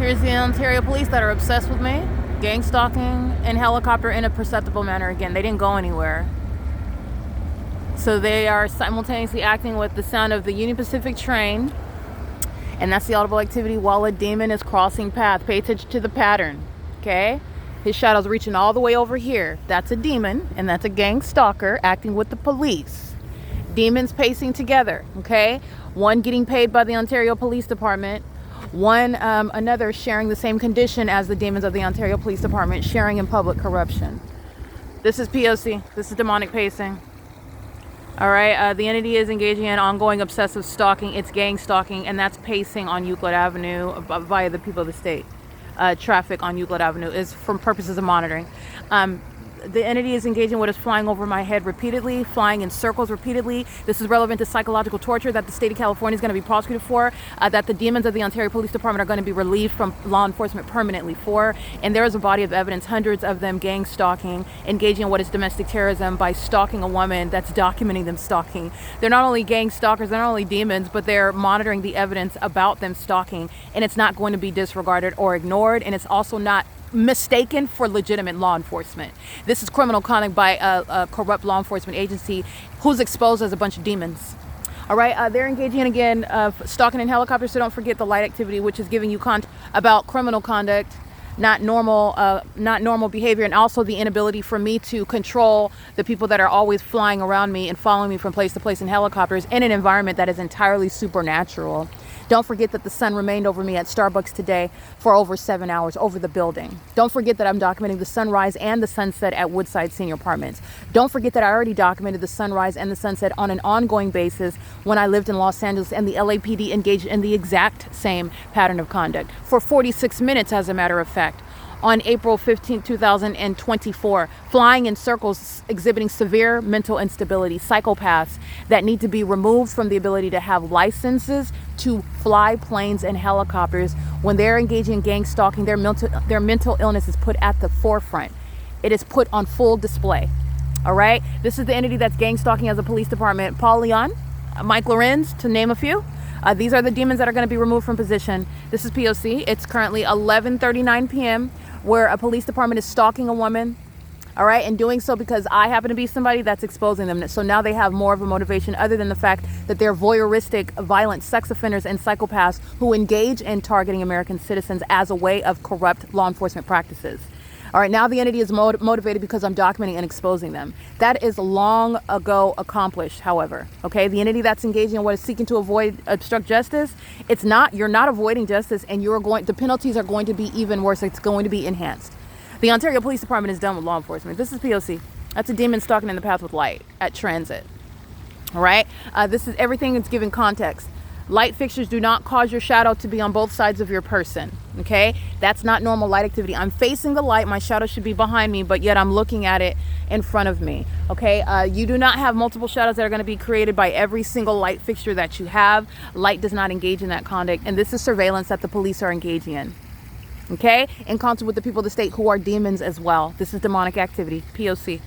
Here's the Ontario police that are obsessed with me. Gang stalking in helicopter in a perceptible manner. Again, they didn't go anywhere. So they are simultaneously acting with the sound of the Union Pacific train. And that's the audible activity while a demon is crossing path. Pay attention to the pattern, okay? His shadow's reaching all the way over here. That's a demon, and that's a gang stalker acting with the police. Demons pacing together, okay? One getting paid by the Ontario Police Department. One, another sharing the same condition as the demons of the Ontario Police Department, sharing in public corruption. This is P.O.C. This is demonic pacing. All right, the entity is engaging in ongoing obsessive stalking. It's gang stalking, and that's pacing on Euclid Avenue via the people of the state. Traffic on Euclid Avenue is for purposes of monitoring. The entity is engaging what is flying over my head repeatedly, flying in circles repeatedly. This is relevant to psychological torture that the state of California is going to be prosecuted for, that the demons of the Ontario Police Department are going to be relieved from law enforcement permanently for. And there is a body of evidence, hundreds of them gang stalking, engaging in what is domestic terrorism by stalking a woman that's documenting them stalking. They're not only gang stalkers, they're not only demons, but they're monitoring the evidence about them stalking. And it's not going to be disregarded or ignored. And it's also not mistaken for legitimate law enforcement. This is criminal conduct by a corrupt law enforcement agency who's exposed as a bunch of demons. All right, they're engaging in, again, stalking in helicopters, so don't forget the light activity, which is giving you content about criminal conduct, not normal behavior, and also the inability for me to control the people that are always flying around me and following me from place to place in helicopters in an environment that is entirely supernatural. Don't forget that the sun remained over me at Starbucks today for over 7 hours over the building. Don't forget that I'm documenting the sunrise and the sunset at Woodside Senior Apartments. Don't forget that I already documented the sunrise and the sunset on an ongoing basis when I lived in Los Angeles, and the LAPD engaged in the exact same pattern of conduct for 46 minutes, as a matter of fact. On April 15, 2024, flying in circles, exhibiting severe mental instability, psychopaths that need to be removed from the ability to have licenses to fly planes and helicopters. When they're engaging in gang stalking, their mental illness is put at the forefront. It is put on full display. All right? This is the entity that's gang stalking as a police department. Paul Leon, Mike Lorenz, to name a few. These are the demons that are going to be removed from position. This is P.O.C. It's currently 11:39 p.m. where a police department is stalking a woman, all right, and doing so because I happen to be somebody that's exposing them. So now they have more of a motivation other than the fact that they're voyeuristic, violent sex offenders and psychopaths who engage in targeting American citizens as a way of corrupt law enforcement practices. All right, now the entity is motivated because I'm documenting and exposing them. That is long ago accomplished, however, okay? The entity that's engaging in what is seeking to obstruct justice, you're not avoiding justice, and the penalties are going to be even worse. It's going to be enhanced. The Ontario Police Department is done with law enforcement. This is P.O.C. That's a demon stalking in the path with light at transit, all right? This is everything that's given context. Light fixtures do not cause your shadow to be on both sides of your person, okay? That's not normal light activity. I'm facing the light. My shadow should be behind me, but yet I'm looking at it in front of me, okay? You do not have multiple shadows that are going to be created by every single light fixture that you have. Light does not engage in that conduct, and this is surveillance that the police are engaging in, okay? In concert with the people of the state who are demons as well. This is demonic activity, P.O.C.